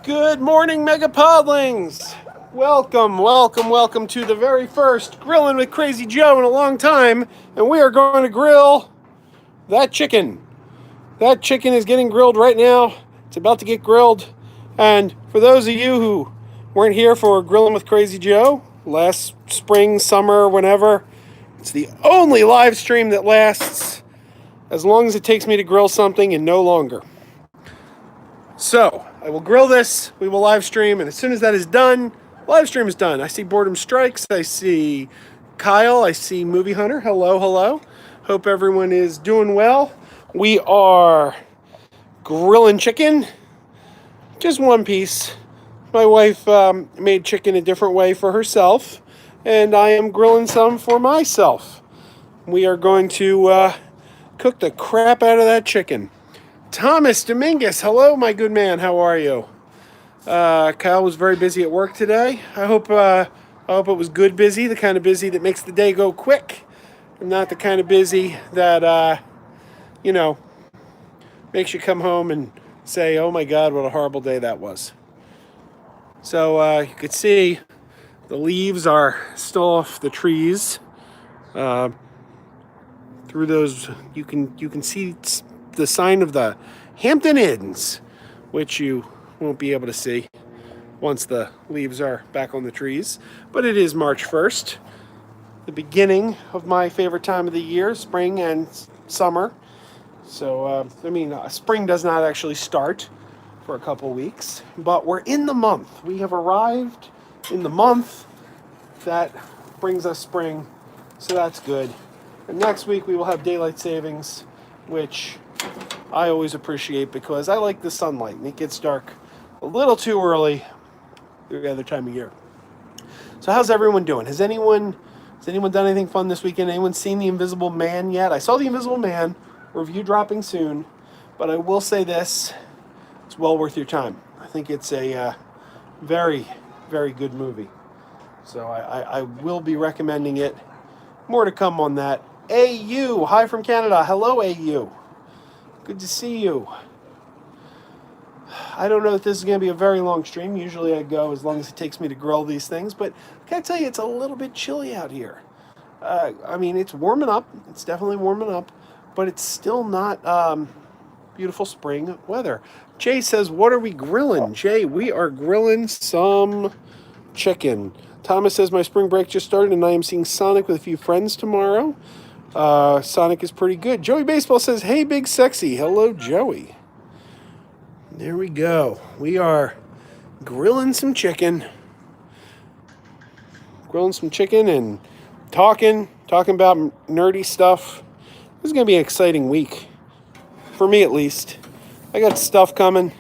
Good morning, Megapodlings! Welcome to the very first Grilling with Krazy Joe in a long time, and we are going to grill that chicken. That chicken is getting grilled right now. It's about to get grilled. And for those of you who weren't here for Grilling with Krazy Joe last spring, summer, whenever, it's the only live stream that lasts as long as it takes me to grill something and no longer. So, I will grill this, we will live stream, and as soon as that is done, live stream is done. I see Boredom Strikes, I see Kyle, I see Movie Hunter. Hello. Hope everyone is doing well. We are grilling chicken, just one piece. My wife made chicken a different way for herself, and I am grilling some for myself. We are going to cook the crap out of that chicken. Thomas Dominguez, hello, my good man. How are you? Kyle was very busy at work today. I hope it was good busy, the kind of busy that makes the day go quick, and not the kind of busy that makes you come home and say, "Oh my God, what a horrible day that was." So you could see the leaves are still off the trees. Through those, you can see the sign of the Hampton Inns, which you won't be able to see once the leaves are back on the trees. But it is March 1st, the beginning of my favorite time of the year, spring and summer. So, spring does not actually start for a couple weeks, but we're in the month. We have arrived in the month that brings us spring, so that's good. And next week we will have daylight savings, which I always appreciate because I like the sunlight, and it gets dark a little too early the other time of year. So how's everyone doing? Has anyone done anything fun this weekend? Anyone seen The Invisible Man yet? I saw The Invisible Man, review dropping soon, but I will say this, it's well worth your time. I think it's a very, very good movie. So I will be recommending it. More to come on that. AU, hi from Canada. Hello, AU. Good to see you. I don't know if this is going to be a very long stream. Usually I go as long as it takes me to grill these things, but I gotta tell you, it's a little bit chilly out here. It's warming up. It's definitely warming up, but it's still not beautiful spring weather. Jay says, what are we grilling? Jay, we are grilling some chicken. Thomas says, my spring break just started and I am seeing Sonic with a few friends tomorrow. Sonic is pretty good. Joey Baseball says, hey, big sexy. Hello, Joey. There we go. We are grilling some chicken. And talking about nerdy stuff. This is going to be an exciting week. For me, at least. I got stuff coming.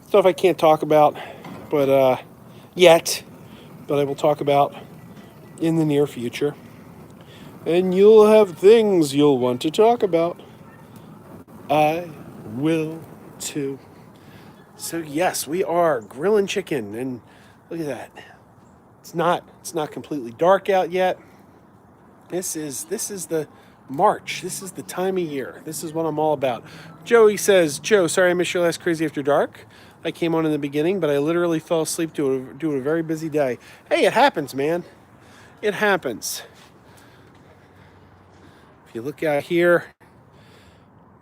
Stuff I can't talk about. But, yet. But I will talk about in the near future. And you'll have things you'll want to talk about. I will too. So yes, we are grilling chicken, and look at that. It's not completely dark out yet. This is the March. This is the time of year. This is what I'm all about. Joey says, Joe, sorry I missed your last Crazy After Dark. I came on in the beginning, but I literally fell asleep doing a very busy day. Hey, it happens, man. It happens. If you look out here,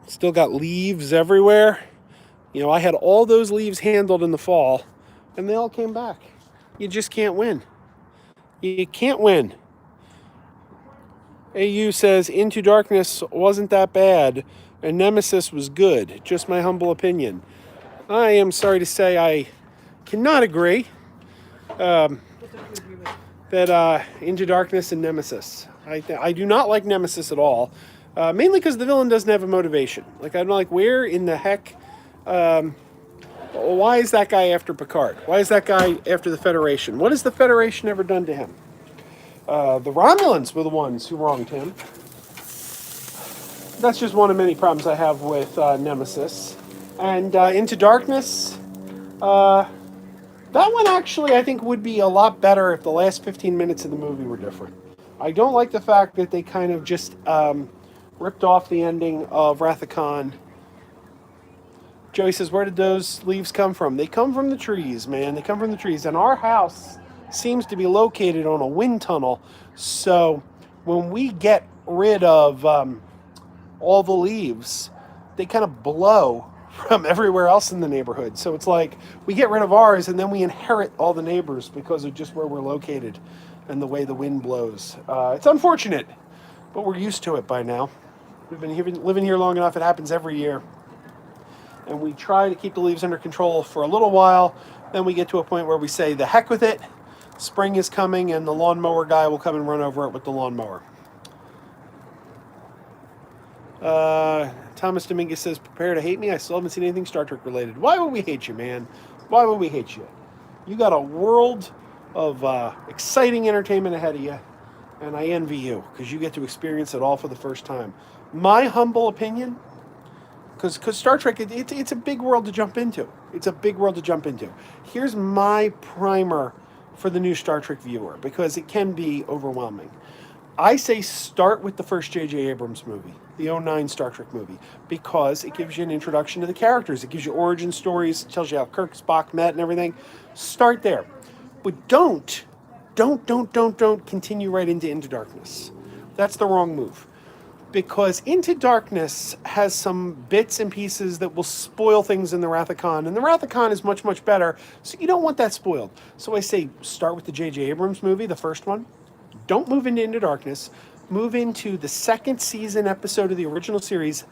still got leaves everywhere. I had all those leaves handled in the fall, and they all came back. You just can't win. You can't win. AU says, Into Darkness wasn't that bad, and Nemesis was good. Just my humble opinion. I am sorry to say I cannot agree that Into Darkness and Nemesis. I do not like Nemesis at all, mainly because the villain doesn't have a motivation. I'm like, where in the heck... why is that guy after Picard? Why is that guy after the Federation? What has the Federation ever done to him? The Romulans were the ones who wronged him. That's just one of many problems I have with Nemesis. And Into Darkness, that one actually I think would be a lot better if the last 15 minutes of the movie were different. I don't like the fact that they kind of just ripped off the ending of Wrath of Khan Joey says, where did those leaves come from? They come from the trees, man. They come from the trees. And our house seems to be located on a wind tunnel. So when we get rid of all the leaves, they kind of blow from everywhere else in the neighborhood. So it's like we get rid of ours and then we inherit all the neighbors because of just where we're located and the way the wind blows. It's unfortunate, but we're used to it by now. We've been living here long enough. It happens every year. And we try to keep the leaves under control for a little while. Then we get to a point where we say, the heck with it. Spring is coming and the lawnmower guy will come and run over it with the lawnmower. Thomas Dominguez says, prepare to hate me. I still haven't seen anything Star Trek related. Why would we hate you, man? Why would we hate you? You got a world of exciting entertainment ahead of you, and I envy you because you get to experience it all for the first time. My humble opinion, because Star Trek, it's a big world to jump into. It's a big world to jump into. Here's my primer for the new Star Trek viewer, because it can be overwhelming. I say start with the first J.J. Abrams movie, the 2009 Star Trek movie, because it gives you an introduction to the characters. It gives you origin stories, it tells you how Kirk and Spock met and everything. Start there. But don't continue right into Darkness. That's the wrong move. Because Into Darkness has some bits and pieces that will spoil things in the Wrath of Khan. And the Wrath of Khan is much, much better, so you don't want that spoiled. So I say start with the J.J. Abrams movie, the first one. Don't move into Darkness. Move into the second season episode of the original series.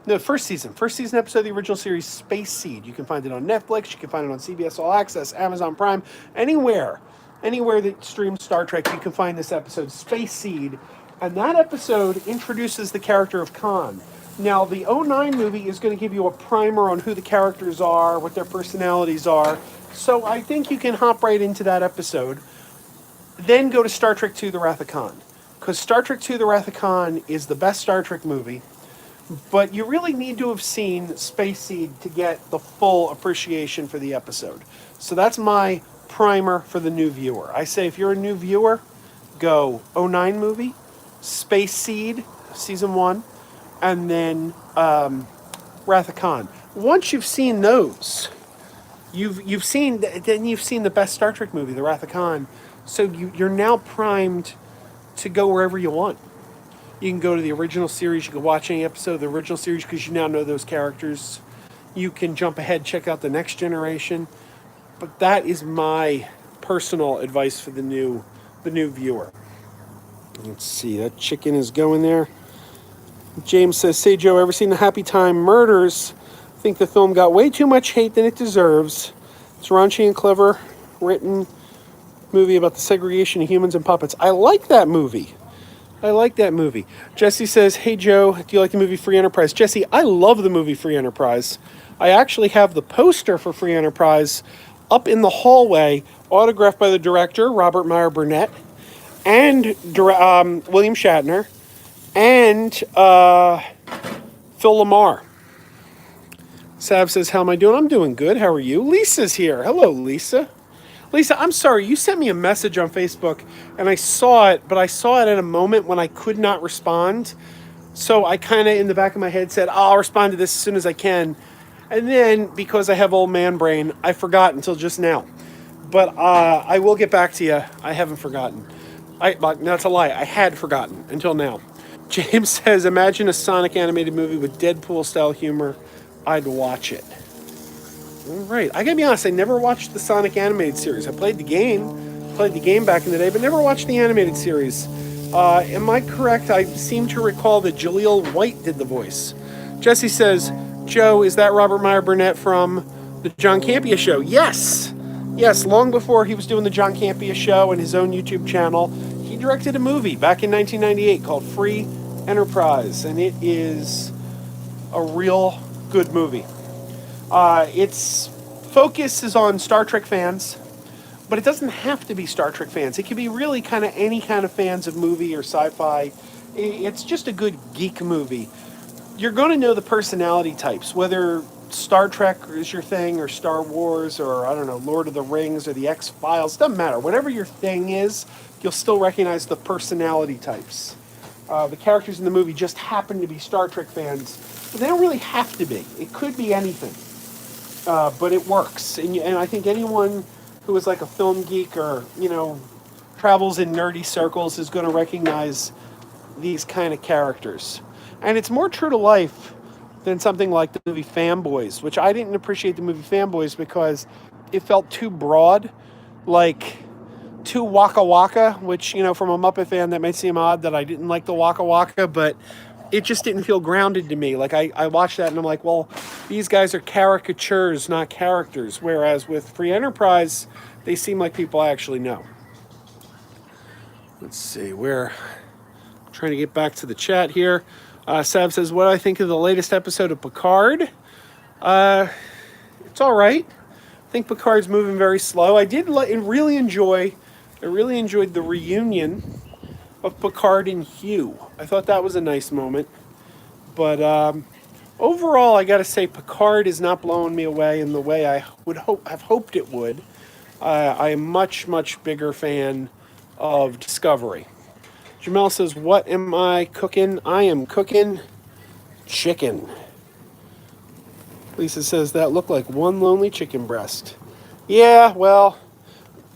No, first season episode of the original series, Space Seed. You can find it on Netflix. You can find it on CBS All Access, Amazon Prime, anywhere that streams Star Trek, you can find this episode, Space Seed. And that episode introduces the character of Khan. Now, the 2009 movie is going to give you a primer on who the characters are, what their personalities are. So I think you can hop right into that episode. Then go to Star Trek II, The Wrath of Khan. Because Star Trek II, The Wrath of Khan is the best Star Trek movie. But you really need to have seen Space Seed to get the full appreciation for the episode. So that's my primer for the new viewer. I say if you're a new viewer, go 2009 movie, Space Seed, Season 1, and then Wrath of Khan. Once you've seen those, you've seen the best Star Trek movie, The Wrath of Khan. So you're now primed to go wherever you want. You can go to the original series. You can watch any episode of the original series because you now know those characters. You can jump ahead, check out the Next Generation. But that is my personal advice for the new viewer. Let's see, that chicken is going there. James says, say Joe, ever seen the Happy Time Murders? I think the film got way too much hate than it deserves. It's raunchy and clever, written movie about the segregation of humans and puppets. I like that movie. Jesse says, hey Joe, do you like the movie Free Enterprise? Jesse, I love the movie Free Enterprise. I actually have the poster for Free Enterprise up in the hallway, autographed by the director, Robert Meyer Burnett, and William Shatner, and Phil Lamar. Sav says, how am I doing? I'm doing good. How are you? Lisa's here. Hello, Lisa. Lisa, I'm sorry, you sent me a message on Facebook, and I saw it, but I saw it at a moment when I could not respond. So I kind of, in the back of my head, said, I'll respond to this as soon as I can. And then, because I have old man brain, I forgot until just now. But I will get back to you. I haven't forgotten. That's a lie. I had forgotten until now. James says, imagine a Sonic animated movie with Deadpool-style humor. I'd watch it. All right. I gotta be honest, I never watched the Sonic animated series. I played the game back in the day, but never watched the animated series. Am I correct? I seem to recall that Jaleel White did the voice. Jesse says, Joe, is that Robert Meyer Burnett from the John Campea Show? Yes, long before he was doing the John Campea Show and his own YouTube channel, he directed a movie back in 1998 called Free Enterprise, and it is a real good movie. Its focus is on Star Trek fans, but it doesn't have to be Star Trek fans. It can be really kind of any kind of fans of movie or sci-fi. It's just a good geek movie. You're going to know the personality types, whether Star Trek is your thing or Star Wars or, I don't know, Lord of the Rings or the X-Files. Doesn't matter. Whatever your thing is, you'll still recognize the personality types. The characters in the movie just happen to be Star Trek fans, but they don't really have to be. It could be anything. but it works. And I think anyone who is like a film geek or, travels in nerdy circles is going to recognize these kind of characters. And it's more true to life than something like the movie Fanboys, which I didn't appreciate the movie Fanboys because it felt too broad, like too Waka Waka, which, from a Muppet fan, that may seem odd that I didn't like the Waka Waka, but it just didn't feel grounded to me. Like, I watched that and I'm like, well, these guys are caricatures, not characters. Whereas with Free Enterprise, they seem like people I actually know. Let's see, we're trying to get back to the chat here. Sav says, what do I think of the latest episode of Picard? It's all right. I think Picard's moving very slow. I really enjoyed the reunion of Picard and Hugh. I thought that was a nice moment. But overall, I got to say, Picard is not blowing me away in the way I would have hoped it would. I am much, much bigger fan of Discovery. Jamel says, what am I cooking? I am cooking chicken. Lisa says, that looked like one lonely chicken breast. Yeah, well,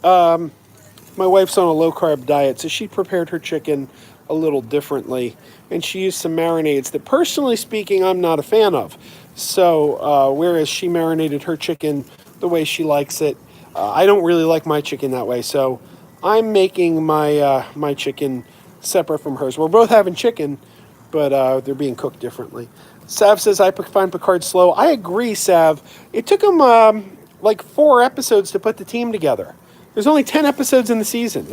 my wife's on a low-carb diet, so she prepared her chicken a little differently. And she used some marinades that, personally speaking, I'm not a fan of. So, whereas she marinated her chicken the way she likes it, I don't really like my chicken that way. So, I'm making my chicken separate from hers. We're both having chicken, but they're being cooked differently. Sav says, I find Picard slow. I agree, Sav. It took him like 4 episodes to put the team together. There's only 10 episodes in the season.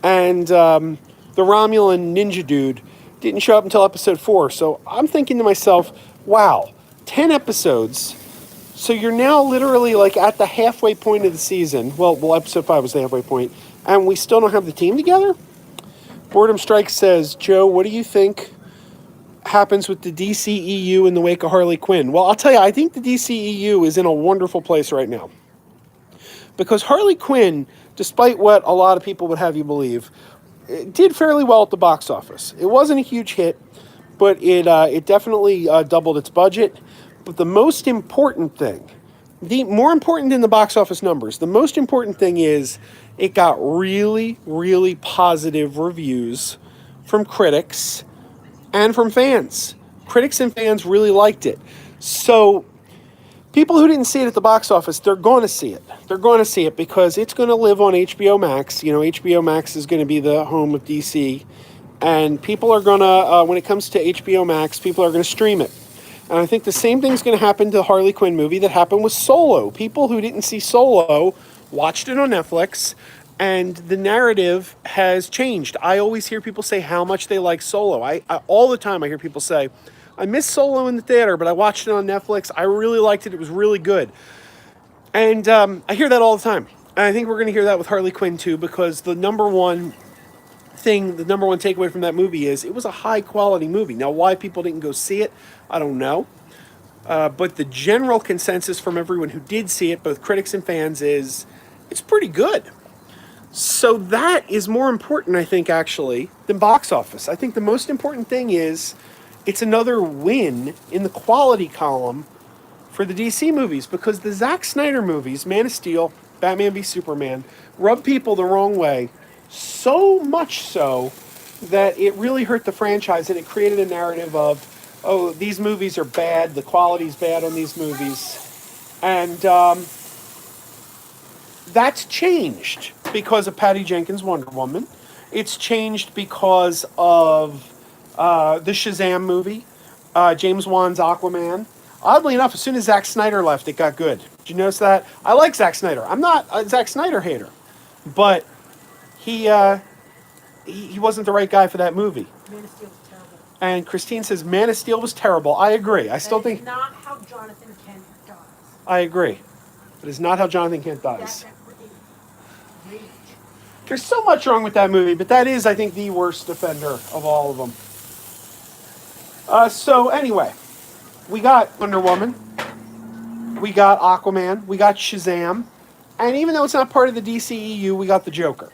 And the Romulan ninja dude didn't show up until episode 4. So I'm thinking to myself, wow, 10 episodes. So you're now literally like at the halfway point of the season. Well, episode 5 was the halfway point. And we still don't have the team together? Boredom Strike says, Joe, what do you think happens with the DCEU in the wake of Harley Quinn? Well, I'll tell you, I think the DCEU is in a wonderful place right now. Because Harley Quinn, despite what a lot of people would have you believe, it did fairly well at the box office. It wasn't a huge hit, but it definitely doubled its budget. But the most important thing, more important than the box office numbers, the most important thing is it got really, really positive reviews from critics and from fans. Critics and fans really liked it. So people who didn't see it at the box office, they're going to see it. They're going to see it because it's going to live on HBO Max. HBO Max is going to be the home of DC. And people are going to, when it comes to HBO Max, people are going to stream it. And I think the same thing's going to happen to the Harley Quinn movie that happened with Solo. People who didn't see Solo watched it on Netflix, and the narrative has changed. I always hear people say how much they like Solo. I all the time I hear people say, I missed Solo in the theater, but I watched it on Netflix. I really liked it. It was really good. And I hear that all the time. And I think we're going to hear that with Harley Quinn too, because the number one takeaway from that movie is it was a high-quality movie. Now, why people didn't go see it, I don't know. But the general consensus from everyone who did see it, both critics and fans, is it's pretty good. So that is more important, I think, actually, than box office. I think the most important thing is it's another win in the quality column for the DC movies, because the Zack Snyder movies, Man of Steel, Batman v Superman, rub people the wrong way, so much so that it really hurt the franchise, and it created a narrative of, oh, these movies are bad, the quality's bad on these movies. And that's changed because of Patty Jenkins' Wonder Woman. It's changed because of the Shazam movie, James Wan's Aquaman. Oddly enough, as soon as Zack Snyder left, it got good. Did you notice that? I like Zack Snyder. I'm not a Zack Snyder hater, but he wasn't the right guy for that movie. Man of Steel was terrible. And Christine says Man of Steel was terrible. I agree. I still think. Not how Jonathan Kent dies. I agree. It is not how Jonathan Kent dies. That's rage. There's so much wrong with that movie, but that is, I think, the worst offender of all of them. So anyway, we got Wonder Woman, we got Aquaman, we got Shazam, and even though it's not part of the DCEU, we got the Joker.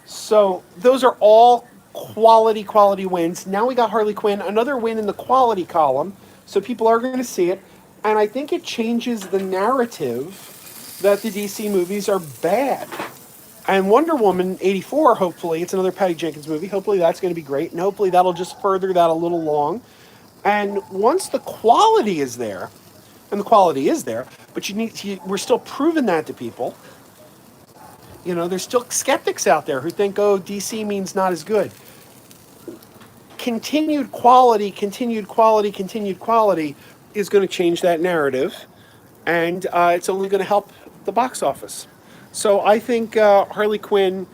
So those are all quality wins. Now we got Harley Quinn, another win in the quality column, so people are going to see it. And I think it changes the narrative that the DC movies are bad. And Wonder Woman 84, hopefully, it's another Patty Jenkins movie. Hopefully that's going to be great. And hopefully that'll just further that a little long. And once the quality is there, and the quality is there, but we're still proving that to people. You know, there's still skeptics out there who think, oh, DC means not as good. Continued quality is going to change that narrative, and it's only going to help the box office. So I think Harley Quinn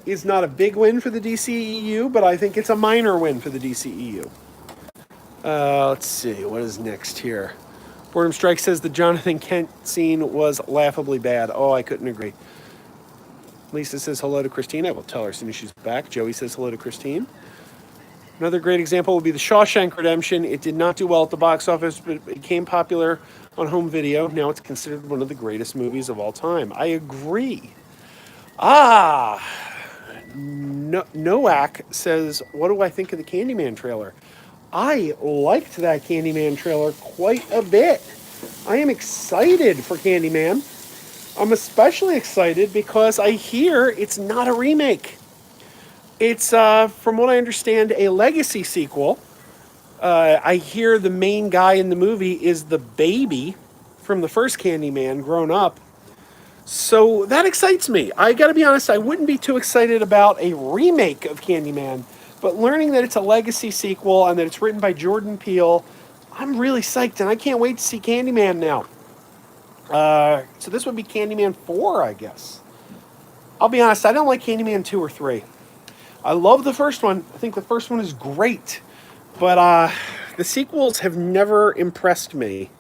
is not a big win for the DCEU, but I think it's a minor win for the DCEU. Let's see, what is next here? Boredom Strike says the Jonathan Kent scene was laughably bad. Oh, I couldn't agree. Lisa says hello to Christine. I will tell her as soon as she's back. Joey says hello to Christine. Another great example would be The Shawshank Redemption. It did not do well at the box office, but it became popular on home video. Now it's considered one of the greatest movies of all time. I agree. Nowak says, what do I think of the Candyman trailer? I liked that Candyman trailer quite a bit. I am excited for Candyman. I'm especially excited because I hear it's not a remake. It's, from what I understand, a legacy sequel. I hear the main guy in the movie is the baby from the first Candyman grown up. So that excites me. I gotta be honest, I wouldn't be too excited about a remake of Candyman, but learning that it's a legacy sequel and that it's written by Jordan Peele, I'm really psyched, and I can't wait to see Candyman now. So this would be Candyman 4, I guess. I'll be honest, I don't like Candyman 2 or 3. I love the first one. I think the first one is great. But the sequels have never impressed me.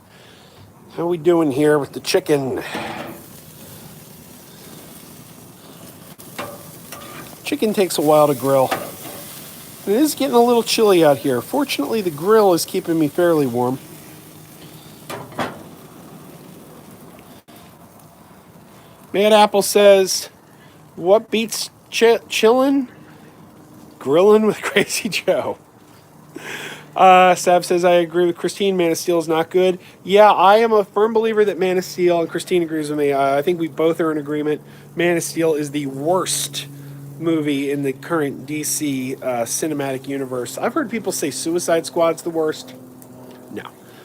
How are we doing here with the chicken? Chicken takes a while to grill. It is getting a little chilly out here. Fortunately, the grill is keeping me fairly warm. Mad Apple says, what beats chillin'? Grilling with Krazy Joe. Sav says, I agree with Christine. Man of Steel is not good. Yeah, I am a firm believer that Man of Steel, and Christine agrees with me. I think we both are in agreement. Man of Steel is the worst movie in the current DC cinematic universe. I've heard people say Suicide Squad's the worst. No.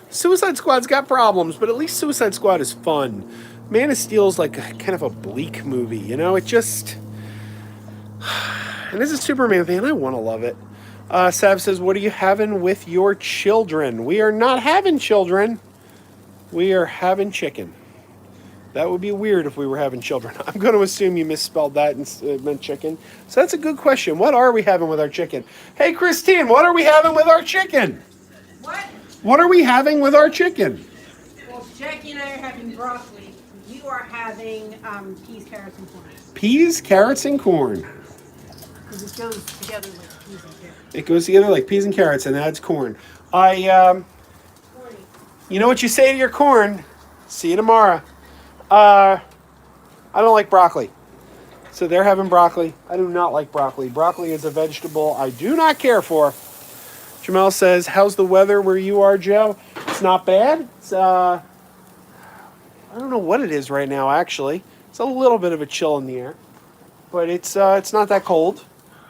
Suicide Squad's got problems, but at least Suicide Squad is fun. Man of Steel's like kind of a bleak movie, you know? It just... And as a Superman fan, I want to love it. Sav says, what are you having with your children? We are not having children. We are having chicken. That would be weird if we were having children. I'm going to assume you misspelled that and meant chicken. So that's a good question. What are we having with our chicken? Hey, Christine, what are we having with our chicken? What? What are we having with our chicken? Well, Jackie and I are having broccoli. You are having peas, carrots, and corn. Peas, carrots, and corn. Because it goes together like peas and carrots. It goes together like peas and carrots, and adds corn. You know what you say to your corn? See you tomorrow. I don't like broccoli. So they're having broccoli. I do not like broccoli. Broccoli is a vegetable I do not care for. Jamel says, how's the weather where you are, Joe? It's not bad. It's, I don't know what it is right now, actually. It's a little bit of a chill in the air. But it's not that cold.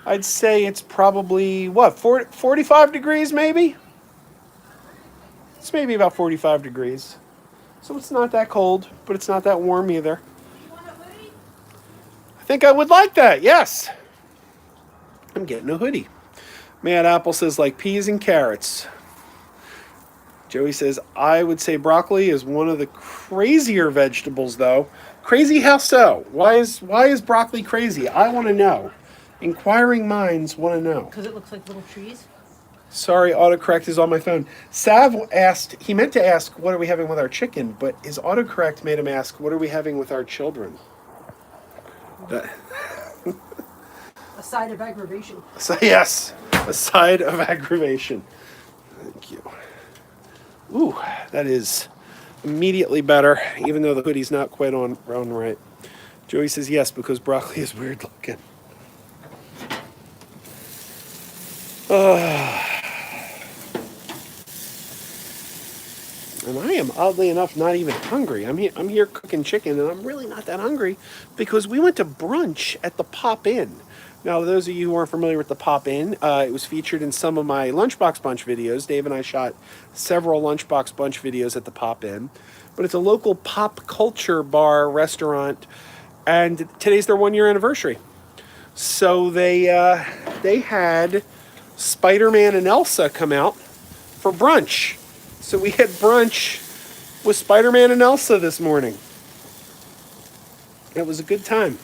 I'd say it's probably, 45 degrees maybe? It's maybe about 45 degrees. So it's not that cold, but it's not that warm either. You want a hoodie? I think I would like that, yes. I'm getting a hoodie. Mad Apple says, like peas and carrots. Joey says, I would say broccoli is one of the crazier vegetables, though. Crazy how so? Why is broccoli crazy? I want to know. Inquiring minds want to know. Because it looks like little trees. Sorry, autocorrect is on my phone. Sav asked, he meant to ask, what are we having with our chicken? But his autocorrect made him ask, what are we having with our children? That, A side of aggravation. so yes, a side of aggravation. Thank you. Ooh, that is immediately better, even though the hoodie's not quite on right. Joey says yes, because broccoli is weird looking. And I am, oddly enough, not even hungry. I'm here cooking chicken, and I'm really not that hungry because we went to brunch at the Pop Inn. Now, those of you who aren't familiar with the Pop Inn, it was featured in some of my Lunchbox Bunch videos. Dave and I shot several Lunchbox Bunch videos at the Pop Inn. But it's a local pop culture bar restaurant, and today's their 1 year anniversary. So they had Spider-Man and Elsa come out for brunch. So we had brunch with Spider-Man and Elsa this morning. It was a good time.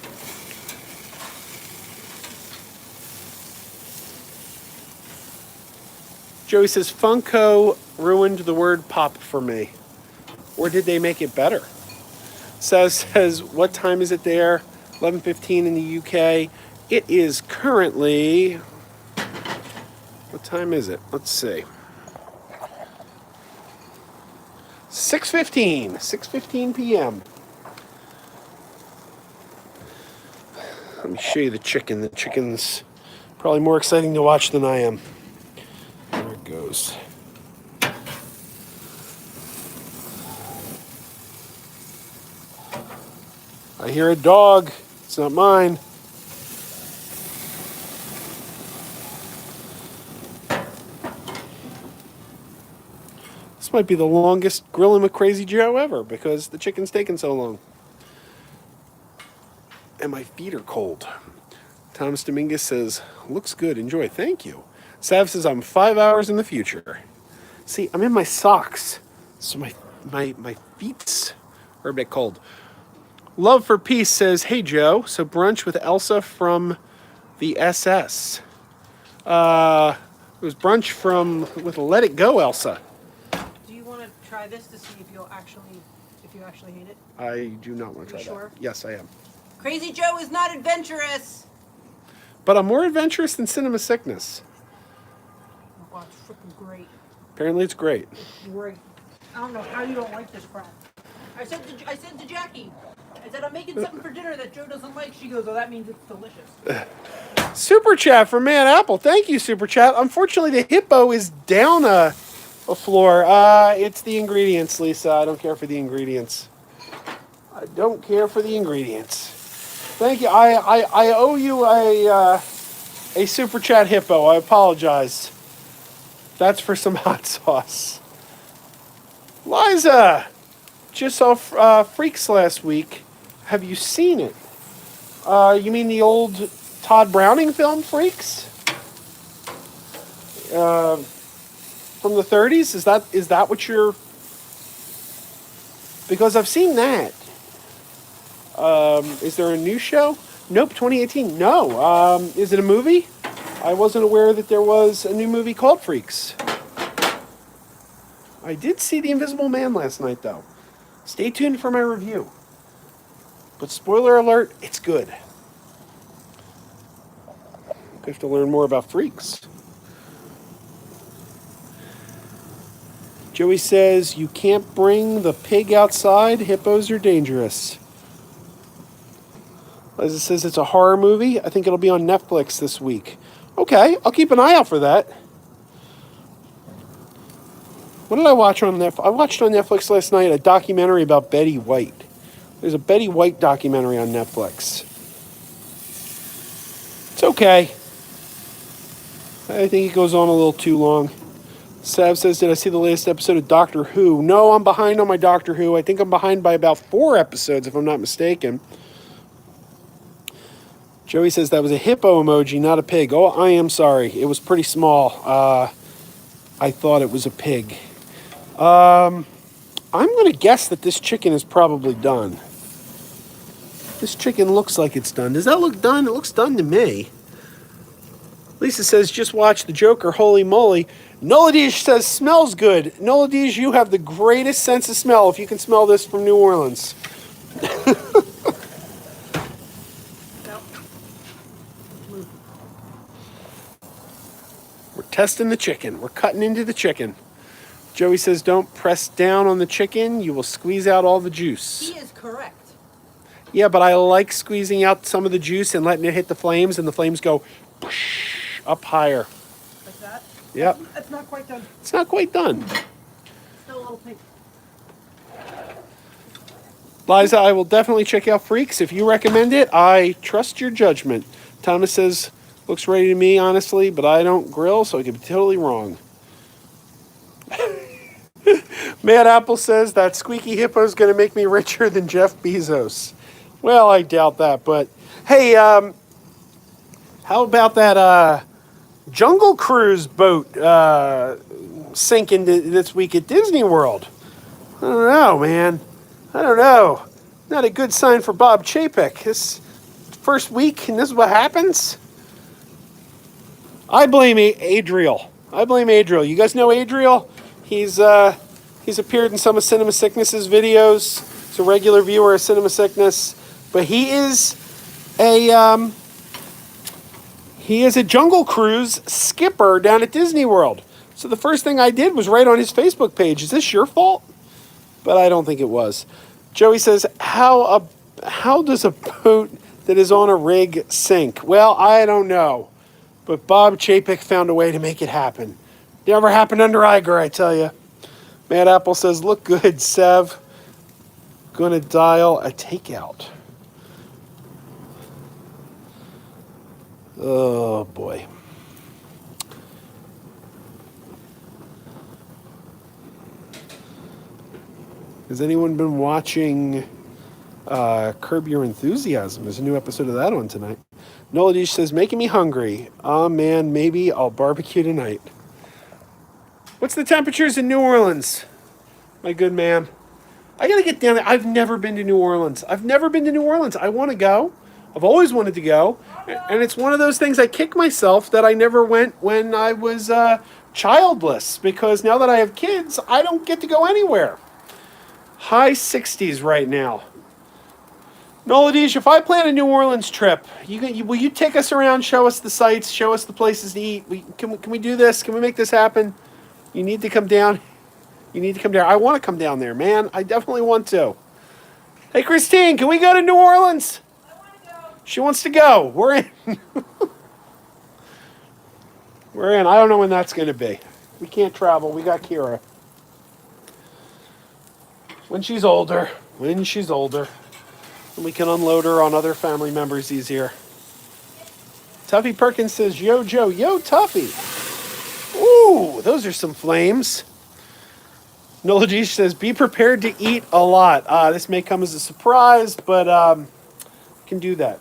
Joey says, Funko ruined the word pop for me. Or did they make it better? Says, what time is it there? 11:15 in the UK. It is currently... What time is it? Let's see. 6:15 p.m. Let me show you the chicken. The chicken's probably more exciting to watch than I am. There it goes. I hear a dog. It's not mine. This might be the longest grilling with Krazy Joe ever because the chicken's taking so long. And my feet are cold. Thomas Dominguez says, looks good, enjoy. Thank you. Sav says, I'm 5 hours in the future. See, I'm in my socks, so my feet are a bit cold. Love for Peace says, hey Joe, so brunch with Elsa from the SS. It was brunch with Let It Go Elsa. Do you want to try this to see if you actually hate it? I do not want to try sure? that. Yes, I am. Krazy Joe is not adventurous. But I'm more adventurous than Cinema Sickness. Oh, it's freaking great. Apparently it's great. It's great. I don't know how you don't like this crap. I said to Jackie, I said, I'm making something for dinner that Joe doesn't like. She goes, oh, that means it's delicious. Super chat from Man Apple. Thank you, Super Chat. Unfortunately, the hippo is down a floor. It's the ingredients, Lisa. I don't care for the ingredients. I don't care for the ingredients. Thank you. I owe you a Super Chat hippo. I apologize. That's for some hot sauce. Liza, just saw Freaks last week. Have you seen it? You mean the old Todd Browning film, Freaks? From the 30s? Is that what you're... Because I've seen that. Is there a new show? Nope, 2018. No. Is it a movie? I wasn't aware that there was a new movie called Freaks. I did see The Invisible Man last night, though. Stay tuned for my review. But spoiler alert, it's good. I have to learn more about Freaks. Joey says, you can't bring the pig outside. Hippos are dangerous. Liza says it's a horror movie. I think it'll be on Netflix this week. Okay, I'll keep an eye out for that. What did I watch on Netflix? I watched on Netflix last night a documentary about Betty White. There's a Betty White documentary on Netflix. It's okay. I think it goes on a little too long. Sav says, did I see the latest episode of Doctor Who? No, I'm behind on my Doctor Who. I think I'm behind by about 4 episodes, if I'm not mistaken. Joey says that was a hippo emoji, not a pig. Oh, I am sorry. It was pretty small. I thought it was a pig. I'm going to guess that this chicken is probably done. This chicken looks like it's done. Does that look done? It looks done to me. Lisa says, just watch The Joker. Holy moly. Noladish says, smells good. Noladish, you have the greatest sense of smell if you can smell this from New Orleans. We're testing the chicken. We're cutting into the chicken. Joey says, don't press down on the chicken. You will squeeze out all the juice. He is correct. Yeah, but I like squeezing out some of the juice and letting it hit the flames, and the flames go up higher. Like that? Yep. It's not quite done. It's not quite done. Still a little pink. Liza, I will definitely check out Freaks. If you recommend it, I trust your judgment. Thomas says, looks ready to me, honestly, but I don't grill, so I could be totally wrong. Mad Apple says that squeaky hippo is going to make me richer than Jeff Bezos. Well, I doubt that, but hey, how about that Jungle Cruise boat sinking this week at Disney World? I don't know, man. I don't know. Not a good sign for Bob Chapek. This first week, and this is what happens? I blame Adriel. You guys know Adriel? He's appeared in some of Cinema Sickness's videos. He's a regular viewer of Cinema Sickness, but he is a Jungle Cruise skipper down at Disney World. So the first thing I did was write on his Facebook page, "Is this your fault?" But I don't think it was. Joey says, how does a boat that is on a rig sink? Well, I don't know. But Bob Chapek found a way to make it happen. Never happened under Iger, I tell you. Mad Apple says, look good, Sev. Gonna dial a takeout. Oh, boy. Has anyone been watching Curb Your Enthusiasm? There's a new episode of that on tonight. Noladish says, making me hungry. Oh, man, maybe I'll barbecue tonight. What's the temperatures in New Orleans? My good man. I got to get down there. I've never been to New Orleans. I want to go. I've always wanted to go. And it's one of those things I kick myself that I never went when I was childless. Because now that I have kids, I don't get to go anywhere. High 60s right now. Noladish, if I plan a New Orleans trip, will you take us around, show us the sights, show us the places to eat? Can we do this? Can we make this happen? You need to come down. I want to come down there, man. I definitely want to. Hey, Christine, can we go to New Orleans? I want to go. She wants to go. We're in. We're in. I don't know when that's going to be. We can't travel. We got Kira. When she's older. And we can unload her on other family members easier. Tuffy Perkins says, yo, Joe. Yo, Tuffy. Ooh, those are some flames. Nolajish says, be prepared to eat a lot. This may come as a surprise, but I can do that.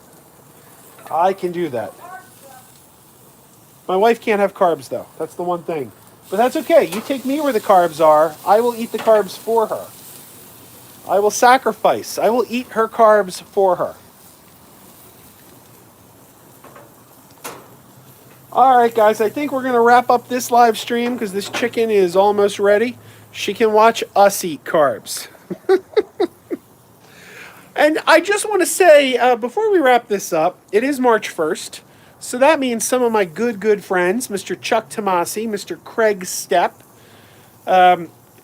My wife can't have carbs, though. That's the one thing. But that's okay. You take me where the carbs are. I will eat the carbs for her. I will sacrifice. I will eat her carbs for her. All right, guys. I think we're going to wrap up this live stream because this chicken is almost ready. She can watch us eat carbs. And I just want to say, before we wrap this up, it is March 1st. So that means some of my good friends, Mr. Chuck Tomasi, Mr. Craig Stepp,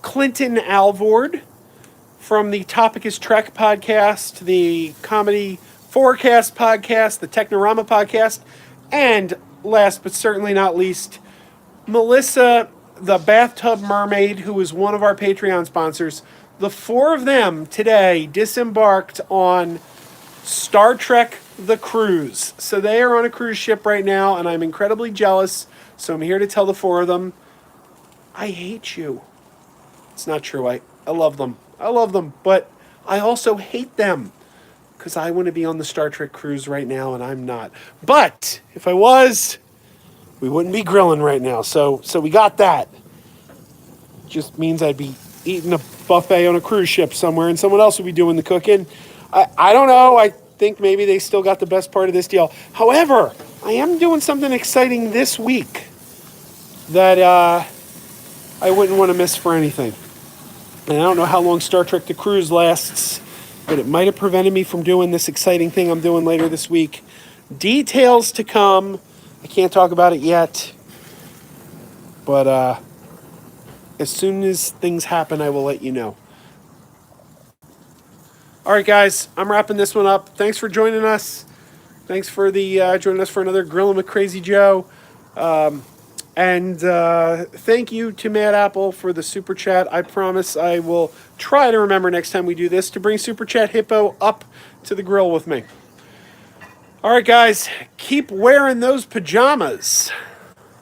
Clinton Alvord from the Topic is Trek podcast, the Comedy Forecast podcast, the Technorama podcast, and last but certainly not least, Melissa, the Bathtub Mermaid, who is one of our Patreon sponsors. The four of them today disembarked on Star Trek The Cruise. So they are on a cruise ship right now, and I'm incredibly jealous. So I'm here to tell the four of them, I hate you. It's not true. I love them. But I also hate them because I want to be on the Star Trek cruise right now, and I'm not. But if I was, we wouldn't be grilling right now. So we got that. Just means I'd be eating a buffet on a cruise ship somewhere, and someone else would be doing the cooking. I don't know. I think maybe they still got the best part of this deal. However, I am doing something exciting this week that I wouldn't want to miss for anything. And I don't know how long Star Trek The Cruise lasts, but it might have prevented me from doing this exciting thing I'm doing later this week. Details to come. I can't talk about it yet. But as soon as things happen, I will let you know. All right, guys, I'm wrapping this one up. Thanks for joining us. Thanks for joining us for another Grilling with Krazy Joe. And thank you to Mad Apple for the Super Chat. I promise I will try to remember next time we do this to bring Super Chat Hippo up to the grill with me. All right, guys, keep wearing those pajamas.